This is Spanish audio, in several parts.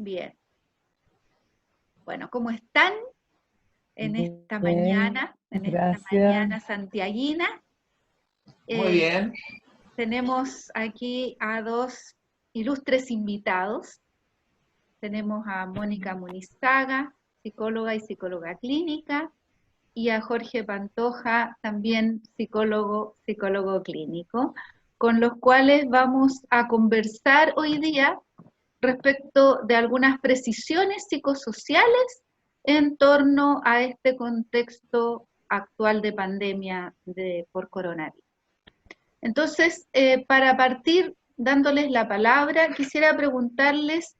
Bien. Bueno, ¿cómo están en esta Bien, mañana, gracias. santiaguina? Muy bien. Tenemos aquí a dos ilustres invitados. Tenemos a Mónica Munizaga, psicóloga y psicóloga clínica, y a Jorge Pantoja, también psicólogo clínico, con los cuales vamos a conversar hoy día respecto de algunas precisiones psicosociales en torno a este contexto actual de pandemia por coronavirus. Entonces, para partir dándoles la palabra, quisiera preguntarles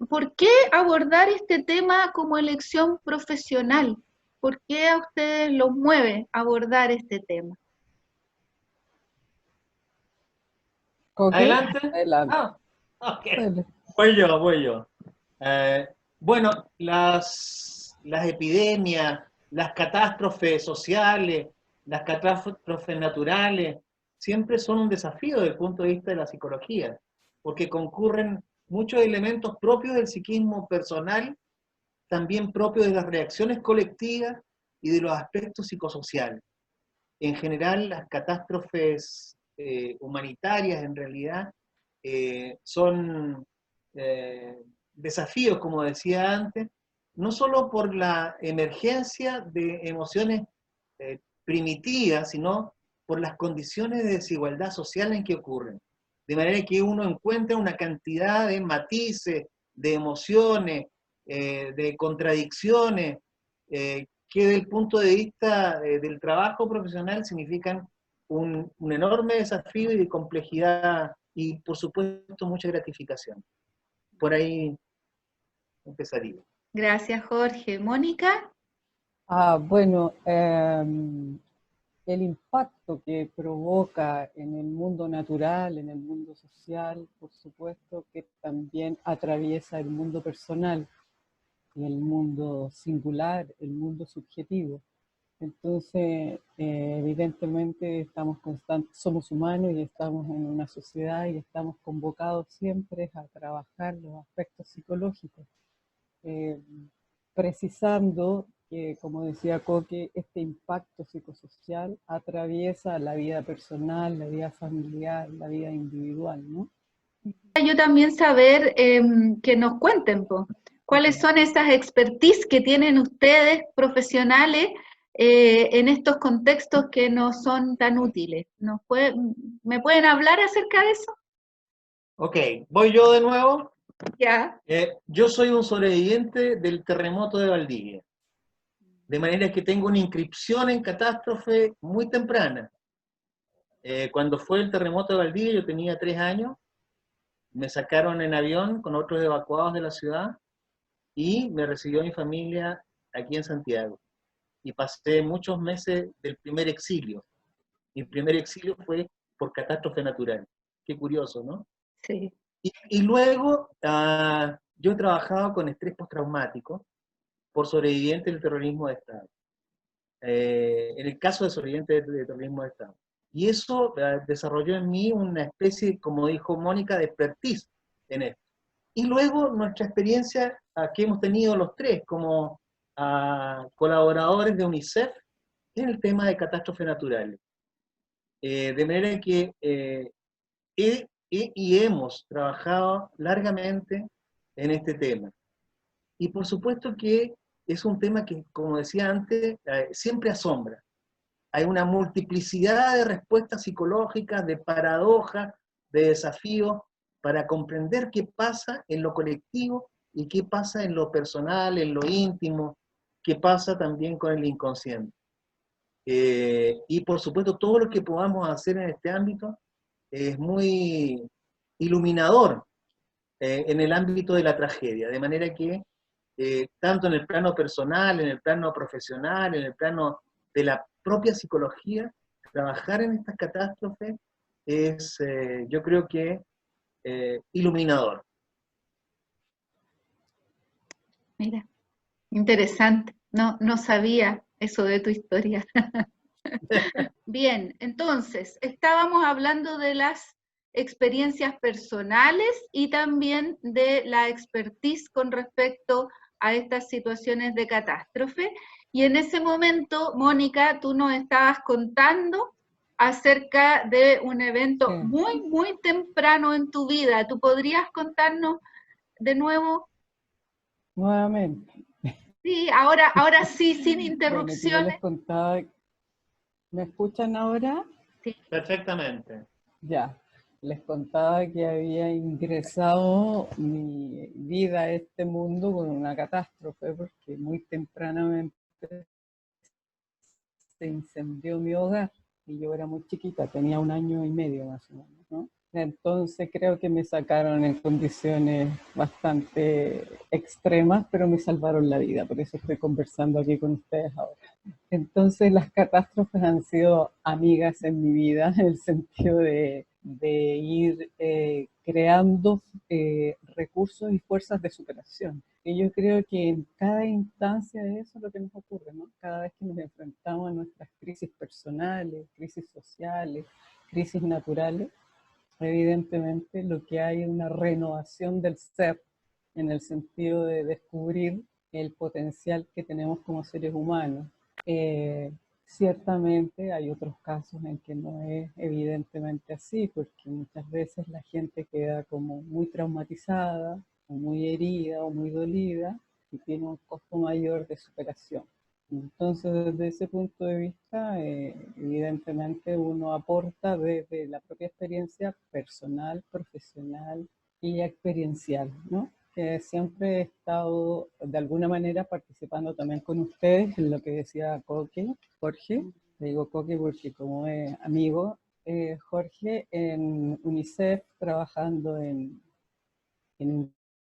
¿por qué abordar este tema como elección profesional? ¿Por qué a ustedes los mueve abordar este tema? ¿Coque? Adelante. Adelante. Ok. Dale. Voy yo. Bueno, las epidemias, las catástrofes sociales, las catástrofes naturales, siempre son un desafío desde el punto de vista de la psicología, porque concurren muchos elementos propios del psiquismo personal, también propios de las reacciones colectivas y de los aspectos psicosociales. En general, las catástrofes humanitarias, en realidad, son desafíos, como decía antes, no solo por la emergencia de emociones primitivas, sino por las condiciones de desigualdad social en que ocurren. De manera que uno encuentra una cantidad de matices, de emociones, de contradicciones, que desde el punto de vista del trabajo profesional significan un enorme desafío y de complejidad y, por supuesto, mucha gratificación. Por ahí empezaría. Gracias, Jorge. Mónica. Bueno, el impacto que provoca en el mundo natural, en el mundo social, por supuesto que también atraviesa el mundo personal, y el mundo singular, el mundo subjetivo. Entonces, evidentemente somos humanos y estamos en una sociedad y estamos convocados siempre a trabajar los aspectos psicológicos, precisando que, como decía Coque, este impacto psicosocial atraviesa la vida personal, la vida familiar, la vida individual, ¿no? Yo también saber que nos cuenten, cuáles son esas expertise que tienen ustedes profesionales en estos contextos que no son tan útiles. ¿Me pueden hablar acerca de eso? Ok, voy yo de nuevo. Ya. Yo soy un sobreviviente del terremoto de Valdivia, de manera que tengo una inscripción en catástrofe muy temprana. Cuando fue el terremoto de Valdivia yo tenía 3 años, me sacaron en avión con otros evacuados de la ciudad y me recibió mi familia aquí en Santiago. Y pasé muchos meses del primer exilio. Mi primer exilio fue por catástrofe natural. Qué curioso, ¿no? Sí. Y luego yo he trabajado con estrés postraumático por sobrevivientes del terrorismo de Estado. En el caso de sobrevivientes de terrorismo de Estado. Y eso desarrolló en mí una especie, como dijo Mónica, de expertise en esto. Y luego nuestra experiencia que hemos tenido los tres como colaboradores de UNICEF en el tema de catástrofes naturales. De manera que hemos trabajado largamente en este tema. Y por supuesto que es un tema que, como decía antes, siempre asombra. Hay una multiplicidad de respuestas psicológicas, de paradojas, de desafíos, para comprender qué pasa en lo colectivo y qué pasa en lo personal, en lo íntimo, qué pasa también con el inconsciente. Y por supuesto, todo lo que podamos hacer en este ámbito es muy iluminador en el ámbito de la tragedia, de manera que tanto en el plano personal, en el plano profesional, en el plano de la propia psicología, trabajar en estas catástrofes es, yo creo que, iluminador. Mira, interesante. No sabía eso de tu historia. Bien, entonces, estábamos hablando de las experiencias personales y también de la expertise con respecto a estas situaciones de catástrofe. Y en ese momento, Mónica, tú nos estabas contando acerca de un evento muy, muy temprano en tu vida. ¿Tú podrías contarnos de nuevo? Nuevamente. Sí, ahora sí, sin interrupciones. Bueno, que yo les contaba, ¿me escuchan ahora? Sí. Perfectamente. Ya, les contaba que había ingresado mi vida a este mundo con una catástrofe, porque muy tempranamente se incendió mi hogar y yo era muy chiquita, tenía 1 año y medio más o menos, ¿no? Entonces creo que me sacaron en condiciones bastante extremas, pero me salvaron la vida, por eso estoy conversando aquí con ustedes ahora. Entonces las catástrofes han sido amigas en mi vida, en el sentido de ir creando recursos y fuerzas de superación. Y yo creo que en cada instancia de eso es lo que nos ocurre, ¿no? Cada vez que nos enfrentamos a nuestras crisis personales, crisis sociales, crisis naturales, evidentemente lo que hay es una renovación del ser en el sentido de descubrir el potencial que tenemos como seres humanos. Ciertamente hay otros casos en que no es evidentemente así, porque muchas veces la gente queda como muy traumatizada, o muy herida, o muy dolida, y tiene un costo mayor de superación. Entonces, desde ese punto de vista, evidentemente uno aporta desde la propia experiencia personal, profesional y experiencial, ¿no? Que siempre he estado de alguna manera participando también con ustedes en lo que decía Jorge, le digo Coque porque como es amigo, Jorge en UNICEF trabajando en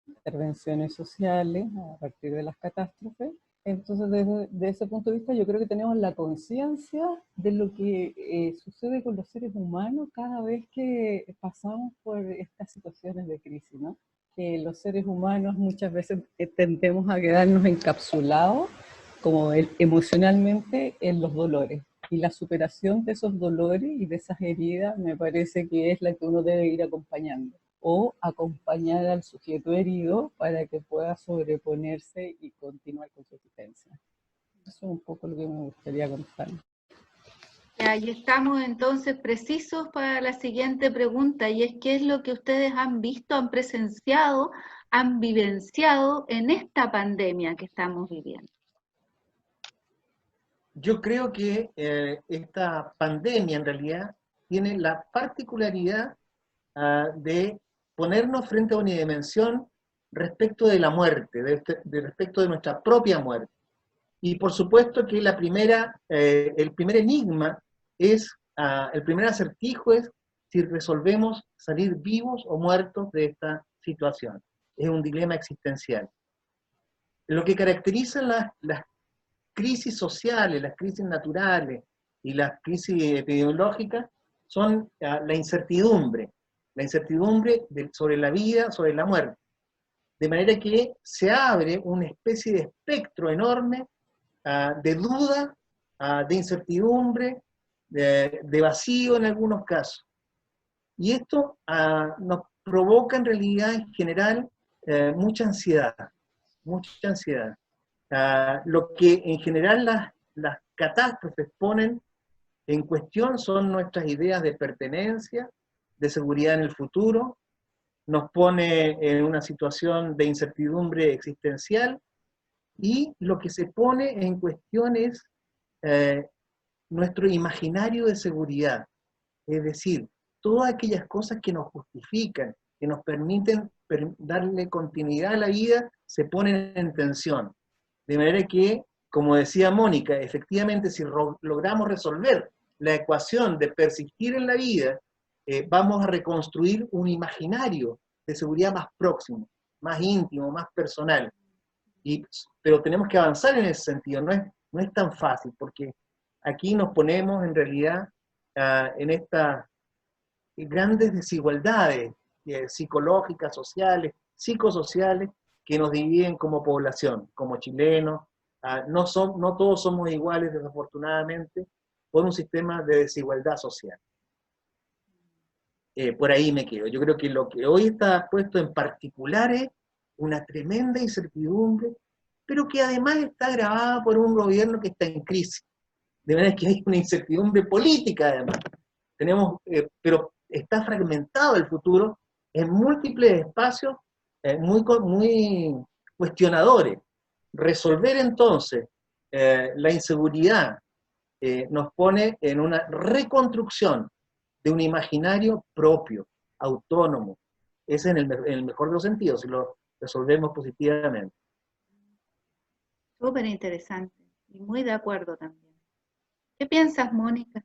intervenciones sociales a partir de las catástrofes. Entonces, desde ese punto de vista, yo creo que tenemos la conciencia de lo que sucede con los seres humanos cada vez que pasamos por estas situaciones de crisis, ¿no? Que los seres humanos muchas veces tendemos a quedarnos encapsulados como emocionalmente en los dolores. Y la superación de esos dolores y de esas heridas me parece que es la que uno debe ir acompañando, o acompañar al sujeto herido para que pueda sobreponerse y continuar con su existencia. Eso es un poco lo que me gustaría contar. Ahí estamos entonces precisos para la siguiente pregunta, y es ¿qué es lo que ustedes han visto, han presenciado, han vivenciado en esta pandemia que estamos viviendo? Yo creo que esta pandemia en realidad tiene la particularidad de ponernos frente a una dimensión respecto de la muerte, respecto de nuestra propia muerte. Y por supuesto que el primer enigma es, el primer acertijo es si resolvemos salir vivos o muertos de esta situación. Es un dilema existencial. Lo que caracteriza las crisis sociales, las crisis naturales y las crisis epidemiológicas son la incertidumbre sobre la vida, sobre la muerte. De manera que se abre una especie de espectro enorme de duda, de incertidumbre, de vacío en algunos casos. Y esto nos provoca en realidad en general mucha ansiedad, mucha ansiedad. Lo que en general las catástrofes ponen en cuestión son nuestras ideas de pertenencia, de seguridad en el futuro, nos pone en una situación de incertidumbre existencial, y lo que se pone en cuestión es nuestro imaginario de seguridad, es decir, todas aquellas cosas que nos justifican, que nos permiten darle continuidad a la vida, se ponen en tensión. De manera que, como decía Mónica, efectivamente si logramos resolver la ecuación de persistir en la vida, vamos a reconstruir un imaginario de seguridad más próximo, más íntimo, más personal. Pero tenemos que avanzar en ese sentido, no es tan fácil, porque aquí nos ponemos en realidad en estas grandes desigualdades psicológicas, sociales, psicosociales, que nos dividen como población, como chilenos. No todos somos iguales, desafortunadamente, por un sistema de desigualdad social. por ahí me quedo. Yo creo que lo que hoy está puesto en particular es una tremenda incertidumbre, pero que además está agravada por un gobierno que está en crisis. De manera que hay una incertidumbre política además. Pero está fragmentado el futuro en múltiples espacios muy cuestionadores. Resolver entonces la inseguridad nos pone en una reconstrucción de un imaginario propio, autónomo. Ese es en el mejor de los sentidos, si lo resolvemos positivamente. Súper interesante y muy de acuerdo también. ¿Qué piensas, Mónica?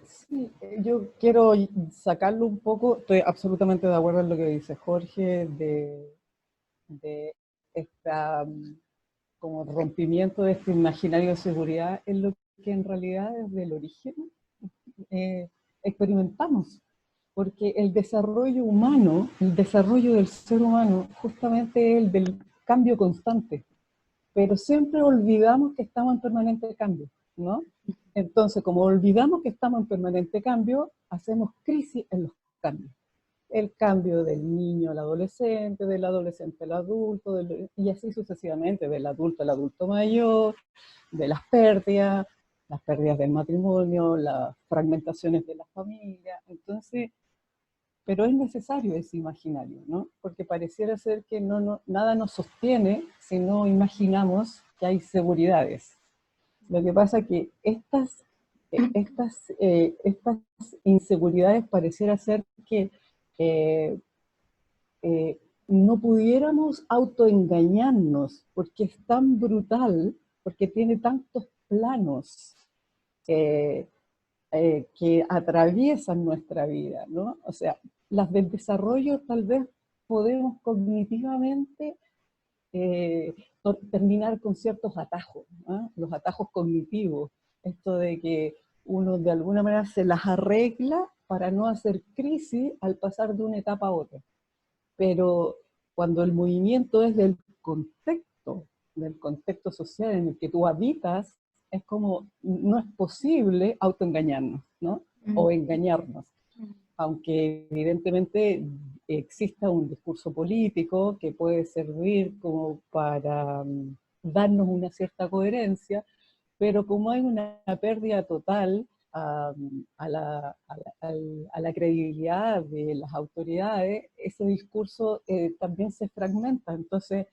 Sí, yo quiero sacarlo un poco, estoy absolutamente de acuerdo en lo que dice Jorge, de esta como rompimiento de este imaginario de seguridad en lo que en realidad desde el origen experimentamos, porque el desarrollo humano, el desarrollo del ser humano, justamente es el del cambio constante, pero siempre olvidamos que estamos en permanente cambio, ¿no? Entonces, como olvidamos que estamos en permanente cambio, hacemos crisis en los cambios. El cambio del niño al adolescente, del adolescente al adulto, y así sucesivamente, del adulto al adulto mayor, de las pérdidas del matrimonio, las fragmentaciones de la familia. Entonces, pero es necesario ese imaginario, ¿no? Porque pareciera ser que nada nos sostiene si no imaginamos que hay seguridades. Lo que pasa es que estas inseguridades pareciera ser que no pudiéramos autoengañarnos, porque es tan brutal, porque tiene tantos planos que atraviesan nuestra vida, ¿no? O sea, las del desarrollo tal vez podemos cognitivamente terminar con ciertos atajos, ¿no? Los atajos cognitivos, esto de que uno de alguna manera se las arregla para no hacer crisis al pasar de una etapa a otra. Pero cuando el movimiento es del contexto social en el que tú habitas, es como, no es posible autoengañarnos, ¿no? O engañarnos. Aunque evidentemente exista un discurso político que puede servir como para darnos una cierta coherencia, pero como hay una pérdida total a la credibilidad de las autoridades, ese discurso también se fragmenta. Entonces,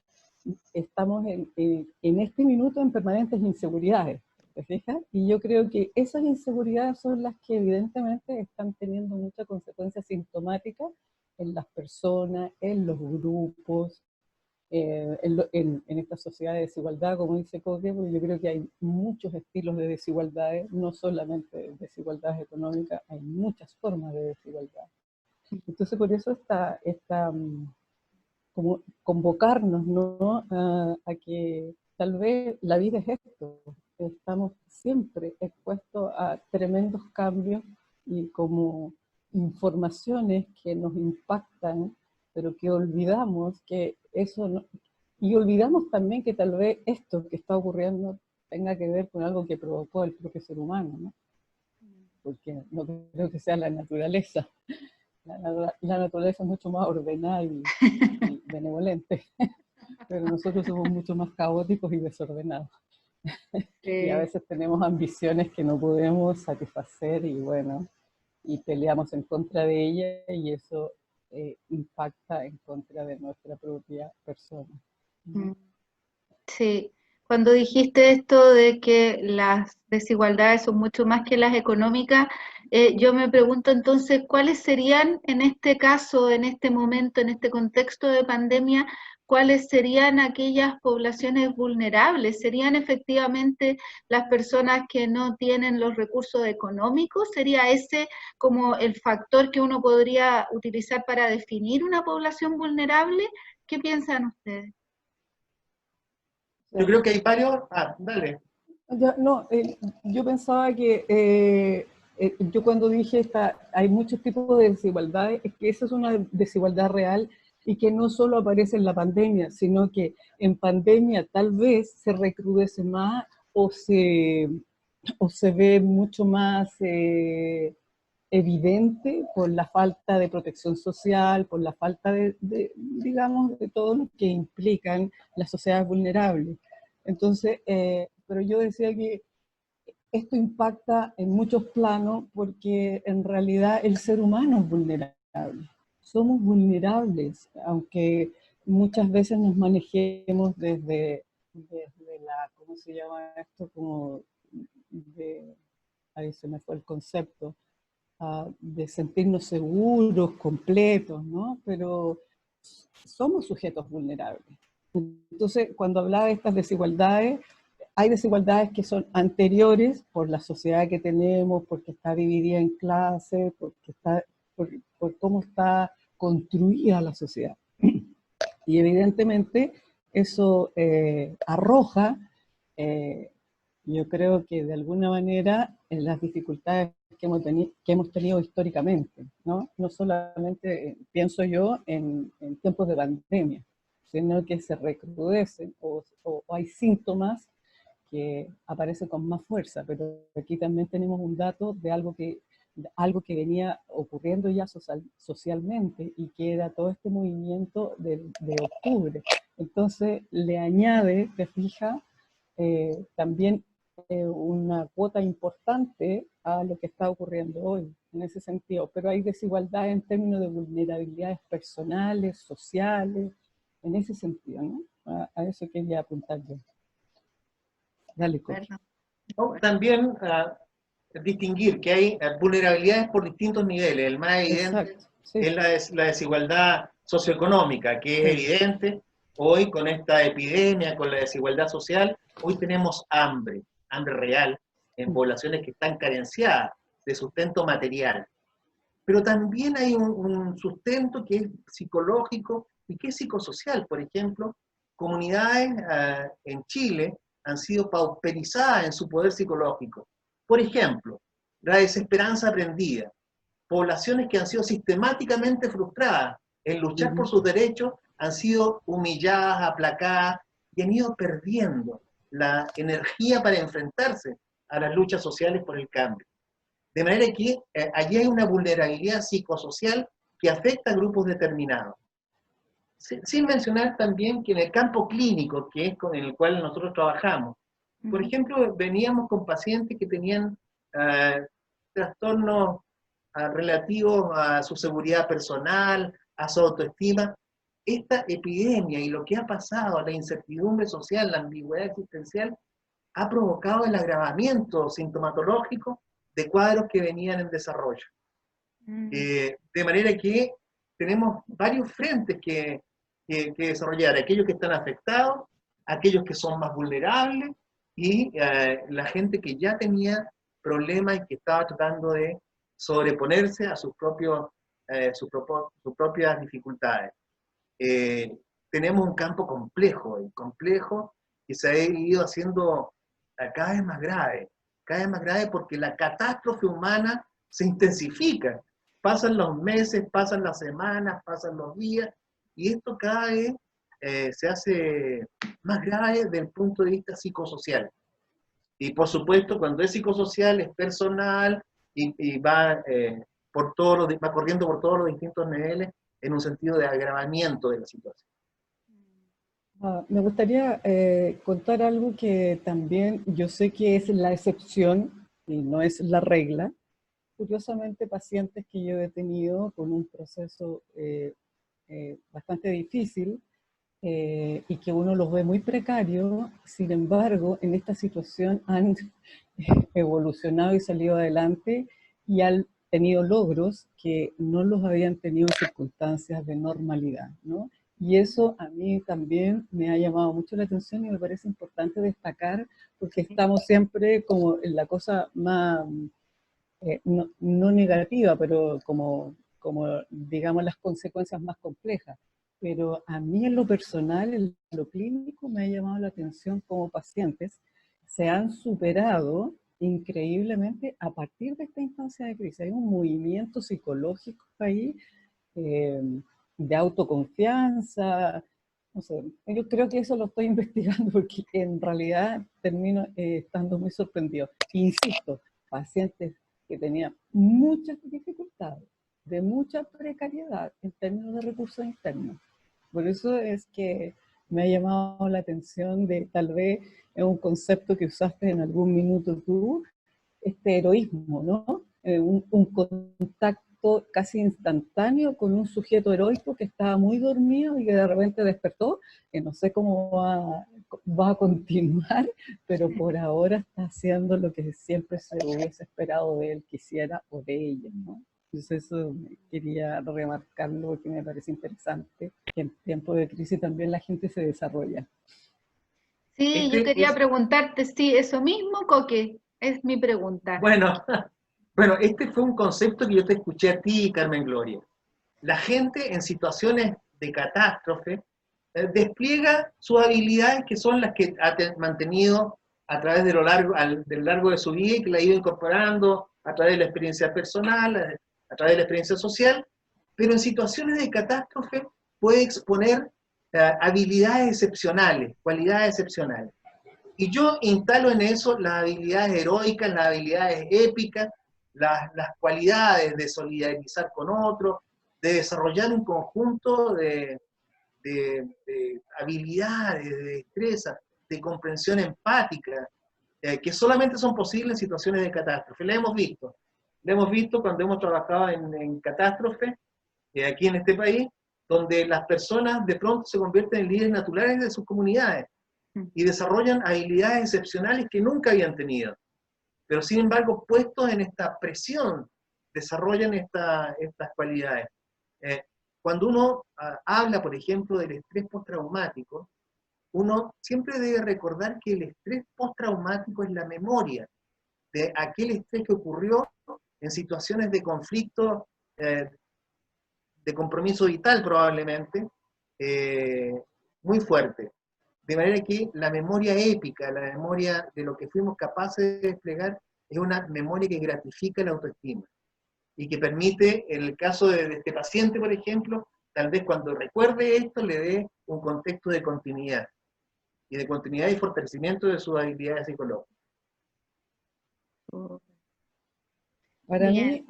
estamos en este minuto en permanentes inseguridades, ¿te fijas? Y yo creo que esas inseguridades son las que evidentemente están teniendo mucha consecuencia sintomática en las personas, en los grupos, en esta sociedad de desigualdad, como dice Coque, porque yo creo que hay muchos estilos de desigualdades, no solamente desigualdades económicas, hay muchas formas de desigualdad. Entonces, por eso como convocarnos, ¿no? A que tal vez la vida es esto, estamos siempre expuestos a tremendos cambios y como informaciones que nos impactan, pero que olvidamos que eso no, y olvidamos también que tal vez esto que está ocurriendo tenga que ver con algo que provocó el propio ser humano, ¿no? Porque no creo que sea la naturaleza. La naturaleza es mucho más ordenada y benevolente, pero nosotros somos mucho más caóticos y desordenados. Y a veces tenemos ambiciones que no podemos satisfacer y bueno, y peleamos en contra de ella y eso impacta en contra de nuestra propia persona. Sí, cuando dijiste esto de que las desigualdades son mucho más que las económicas, yo me pregunto entonces, ¿cuáles serían en este caso, en este momento, en este contexto de pandemia, cuáles serían aquellas poblaciones vulnerables? ¿Serían efectivamente las personas que no tienen los recursos económicos? ¿Sería ese como el factor que uno podría utilizar para definir una población vulnerable? ¿Qué piensan ustedes? Yo creo que hay varios... dale. No, yo pensaba que yo cuando dije hay muchos tipos de desigualdades, es que esa es una desigualdad real y que no solo aparece en la pandemia, sino que en pandemia tal vez se recrudece más o se ve mucho más evidente por la falta de protección social, por la falta digamos, de todo lo que implican las sociedades vulnerables. Entonces, pero yo decía que esto impacta en muchos planos porque en realidad el ser humano es vulnerable. Somos vulnerables, aunque muchas veces nos manejemos desde la, ¿cómo se llama esto? Como ahí se me fue el concepto, de sentirnos seguros, completos, ¿no? Pero somos sujetos vulnerables. Entonces, cuando hablaba de estas desigualdades, hay desigualdades que son anteriores por la sociedad que tenemos, porque está dividida en clases, por cómo está construida la sociedad. Y evidentemente eso arroja, yo creo que de alguna manera, en las dificultades que hemos tenido históricamente, ¿no? No solamente, pienso yo, en tiempos de pandemia, sino que se recrudecen o hay síntomas que aparece con más fuerza, pero aquí también tenemos un dato de algo que venía ocurriendo ya socialmente y que era todo este movimiento de octubre. Entonces le añade, te fijas, también una cuota importante a lo que está ocurriendo hoy, en ese sentido. Pero hay desigualdad en términos de vulnerabilidades personales, sociales, en ese sentido, ¿no? A eso quería apuntar yo. Dale, Coqui. También distinguir que hay vulnerabilidades por distintos niveles. El más evidente sí. es la desigualdad socioeconómica, que es evidente. Hoy con esta epidemia, con la desigualdad social, hoy tenemos hambre real en poblaciones que están carenciadas de sustento material. Pero también hay un sustento que es psicológico y que es psicosocial. Por ejemplo, comunidades en Chile han sido pauperizadas en su poder psicológico. Por ejemplo, la desesperanza aprendida, poblaciones que han sido sistemáticamente frustradas en luchar por sus derechos, han sido humilladas, aplacadas y han ido perdiendo la energía para enfrentarse a las luchas sociales por el cambio. De manera que allí hay una vulnerabilidad psicosocial que afecta a grupos determinados. Sin mencionar también que en el campo clínico, que es con el cual nosotros trabajamos, por ejemplo, veníamos con pacientes que tenían trastornos relativos a su seguridad personal, a su autoestima. Esta epidemia y lo que ha pasado, la incertidumbre social, la ambigüedad existencial, ha provocado el agravamiento sintomatológico de cuadros que venían en desarrollo. De manera que tenemos varios frentes que desarrollar, aquellos que están afectados, aquellos que son más vulnerables y la gente que ya tenía problemas y que estaba tratando de sobreponerse a sus propias dificultades. Tenemos un campo complejo que se ha ido haciendo cada vez más grave porque la catástrofe humana se intensifica. Pasan los meses, pasan las semanas, pasan los días, y esto cada vez se hace más grave desde el punto de vista psicosocial. Y por supuesto, cuando es psicosocial, es personal y va, va corriendo por todos los distintos niveles en un sentido de agravamiento de la situación. Me gustaría contar algo que también yo sé que es la excepción y no es la regla. Curiosamente, pacientes que yo he tenido con un proceso bastante difícil y que uno los ve muy precarios, sin embargo, en esta situación han evolucionado y salido adelante y han tenido logros que no los habían tenido en circunstancias de normalidad, ¿no? Y eso a mí también me ha llamado mucho la atención y me parece importante destacar porque estamos siempre como en la cosa más, no negativa, pero como digamos las consecuencias más complejas. Pero a mí en lo personal, en lo clínico, me ha llamado la atención como pacientes se han superado increíblemente a partir de esta instancia de crisis. Hay un movimiento psicológico ahí de autoconfianza, no sé, yo creo que eso lo estoy investigando porque en realidad termino estando muy sorprendido. Insisto, pacientes que tenía muchas dificultades, de mucha precariedad en términos de recursos internos. Por eso es que me ha llamado la atención de, tal vez, es un concepto que usaste en algún minuto tú, este heroísmo, ¿no? Un contacto casi instantáneo con un sujeto heroico que estaba muy dormido y que de repente despertó, que no sé cómo va a continuar, pero por ahora está haciendo lo que siempre se hubiese esperado de él, quisiera, o de ella, ¿no? Entonces eso quería remarcarlo porque me parece interesante, que en tiempos de crisis también la gente se desarrolla. Sí, yo quería preguntarte, sí, eso mismo, Coque, es mi pregunta. Bueno, bueno, este fue un concepto que yo te escuché a ti, Carmen Gloria. La gente en situaciones de catástrofe despliega sus habilidades, que son las que ha mantenido a través de del largo de su vida y que la ha ido incorporando a través de la experiencia personal, a través de la experiencia social, pero en situaciones de catástrofe puede exponer habilidades excepcionales, cualidades excepcionales. Y yo instalo en eso las habilidades heroicas, las habilidades épicas, las cualidades de solidarizar con otros, de desarrollar un conjunto de habilidades, de destrezas, de comprensión empática, que solamente son posibles en situaciones de catástrofe. La hemos visto cuando hemos trabajado en catástrofe, aquí en este país, donde las personas de pronto se convierten en líderes naturales de sus comunidades y desarrollan habilidades excepcionales que nunca habían tenido. Pero sin embargo, puestos en esta presión, desarrollan estas cualidades. Cuando uno habla, por ejemplo, del estrés postraumático, uno siempre debe recordar que el estrés postraumático es la memoria de aquel estrés que ocurrió en situaciones de conflicto, de compromiso vital probablemente, muy fuerte. De manera que la memoria épica, la memoria de lo que fuimos capaces de desplegar, es una memoria que gratifica la autoestima y que permite, en el caso de este paciente, por ejemplo, tal vez cuando recuerde esto le dé un contexto de continuidad y fortalecimiento de sus habilidades psicológicas. Para mí,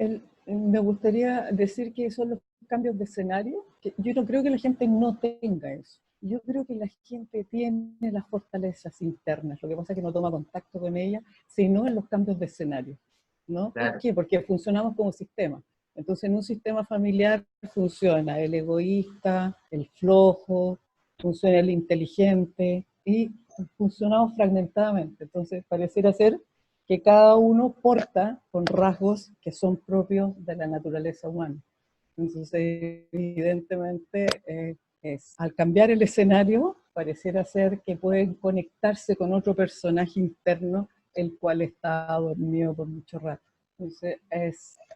me gustaría decir que son los cambios de escenario, que yo no creo que la gente no tenga eso. Yo creo que la gente tiene las fortalezas internas, lo que pasa es que no toma contacto con ellas, sino en los cambios de escenario, ¿no? Claro. ¿Por qué? Porque funcionamos como sistema. Entonces, en un sistema familiar funciona el egoísta, el flojo, funciona el inteligente, y funcionamos fragmentadamente. Entonces, pareciera ser que cada uno porta con rasgos que son propios de la naturaleza humana. Entonces, evidentemente, al cambiar el escenario, pareciera ser que pueden conectarse con otro personaje interno, el cual está dormido por mucho rato. Entonces,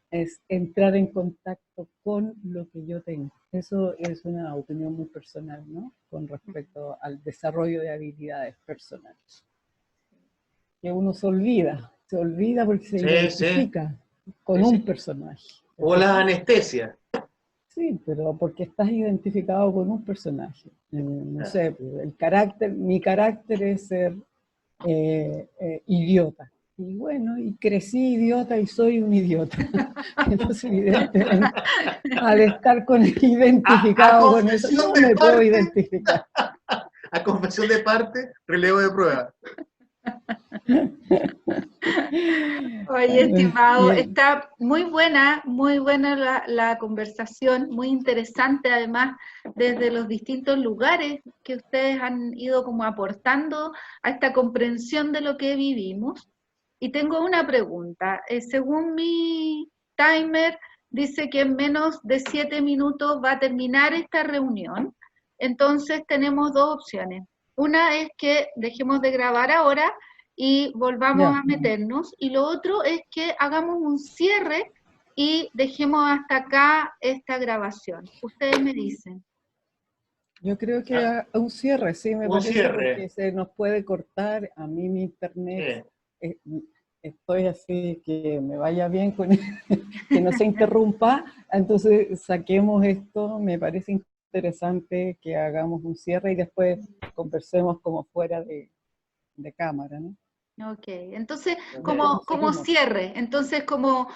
es entrar en contacto con lo que yo tengo. Eso es una opinión muy personal, ¿no? Con respecto al desarrollo de habilidades personales. Que uno se olvida porque se identifica con un personaje. O la anestesia. Sí, pero porque estás identificado con un personaje. No sé, mi carácter es ser idiota. Y bueno, y crecí idiota y soy un idiota. Entonces, evidentemente, al estar identificado con eso, no me puedo identificar. A confesión de parte, relevo de prueba. Oye, estimado, está muy buena la conversación, muy interesante además desde los distintos lugares que ustedes han ido como aportando a esta comprensión de lo que vivimos. Y tengo una pregunta, según mi timer dice que en menos de 7 minutos va a terminar esta reunión, entonces tenemos dos opciones. Una es que dejemos de grabar ahora y volvamos a meternos, y lo otro es que hagamos un cierre y dejemos hasta acá esta grabación. Ustedes me dicen. Yo creo que un cierre, sí, me parece, cierre. Porque se nos puede cortar. A mí mi internet, estoy así, que me vaya bien con que no se interrumpa, entonces saquemos esto. Me parece interesante que hagamos un cierre y después conversemos como fuera de cámara, ¿no? Ok, entonces como Seguimos. cierre, entonces como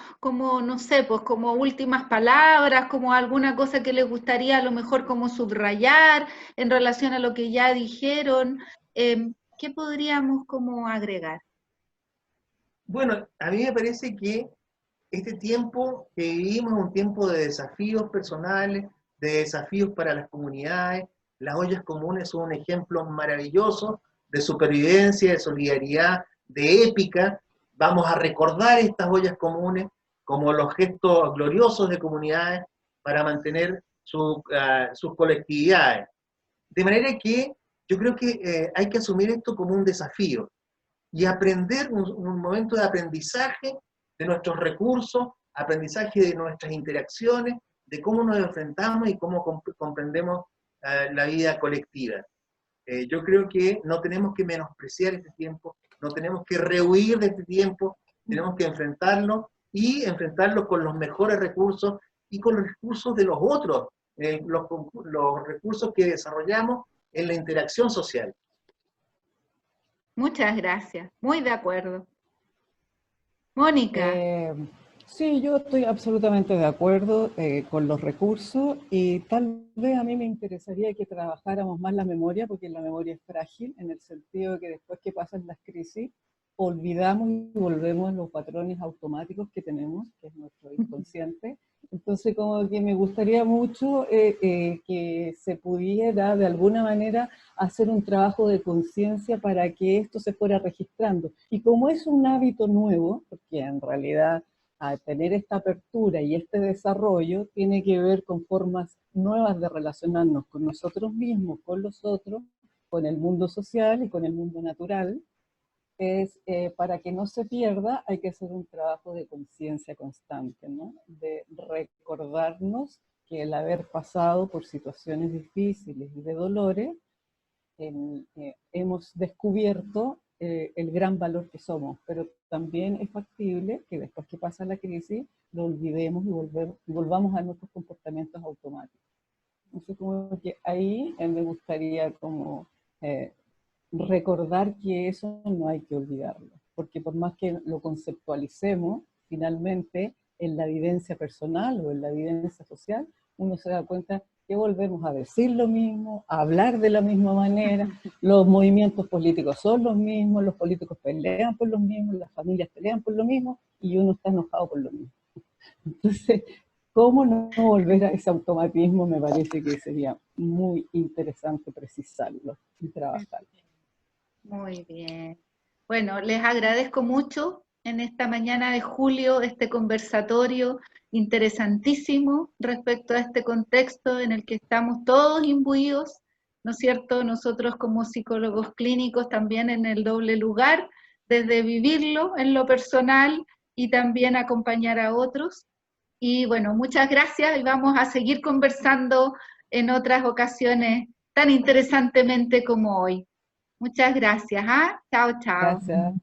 no sé, pues como últimas palabras, como alguna cosa que les gustaría a lo mejor como subrayar en relación a lo que ya dijeron, ¿qué podríamos como agregar? Bueno, a mí me parece que este tiempo que vivimos es un tiempo de desafíos personales, de desafíos para las comunidades. Las ollas comunes son un ejemplo maravilloso de supervivencia, de solidaridad, de épica. Vamos a recordar estas ollas comunes como los gestos gloriosos de comunidades para mantener sus colectividades. De manera que yo creo que hay que asumir esto como un desafío y aprender, un momento de aprendizaje de nuestros recursos, aprendizaje de nuestras interacciones, de cómo nos enfrentamos y cómo comprendemos la vida colectiva. Yo creo que no tenemos que menospreciar este tiempo, no tenemos que rehuir de este tiempo, tenemos que enfrentarlo y enfrentarlo con los mejores recursos y con los recursos de los otros, los recursos que desarrollamos en la interacción social. Muchas gracias, muy de acuerdo. Mónica, Eh, sí, yo estoy absolutamente de acuerdo con los recursos y tal vez a mí me interesaría que trabajáramos más la memoria, porque la memoria es frágil en el sentido de que después que pasan las crisis, olvidamos y volvemos a los patrones automáticos que tenemos, que es nuestro inconsciente. Entonces, como que me gustaría mucho que se pudiera de alguna manera hacer un trabajo de conciencia para que esto se fuera registrando. Y como es un hábito nuevo, porque en realidad a tener esta apertura y este desarrollo tiene que ver con formas nuevas de relacionarnos con nosotros mismos, con los otros, con el mundo social y con el mundo natural, es para que no se pierda hay que hacer un trabajo de conciencia constante, ¿no? De recordarnos que el haber pasado por situaciones difíciles y de dolores, hemos descubierto el gran valor que somos, pero también es factible que después que pasa la crisis lo olvidemos y volvamos a nuestros comportamientos automáticos. Entonces, como que ahí me gustaría como recordar que eso no hay que olvidarlo, porque por más que lo conceptualicemos, finalmente en la vivencia personal o en la vivencia social, uno se da cuenta que volvemos a decir lo mismo, a hablar de la misma manera, los movimientos políticos son los mismos, los políticos pelean por los mismos, las familias pelean por lo mismo y uno está enojado por lo mismo. Entonces, ¿cómo no volver a ese automatismo? Me parece que sería muy interesante precisarlo y trabajarlo. muy bien. Bueno, les agradezco mucho en esta mañana de julio este conversatorio interesantísimo respecto a este contexto en el que estamos todos imbuidos, ¿no es cierto? Nosotros como psicólogos clínicos también en el doble lugar, desde vivirlo en lo personal y también acompañar a otros. Y bueno, muchas gracias y vamos a seguir conversando en otras ocasiones tan interesantemente como hoy. Muchas gracias, ¿ah? Chao, chao. Gracias.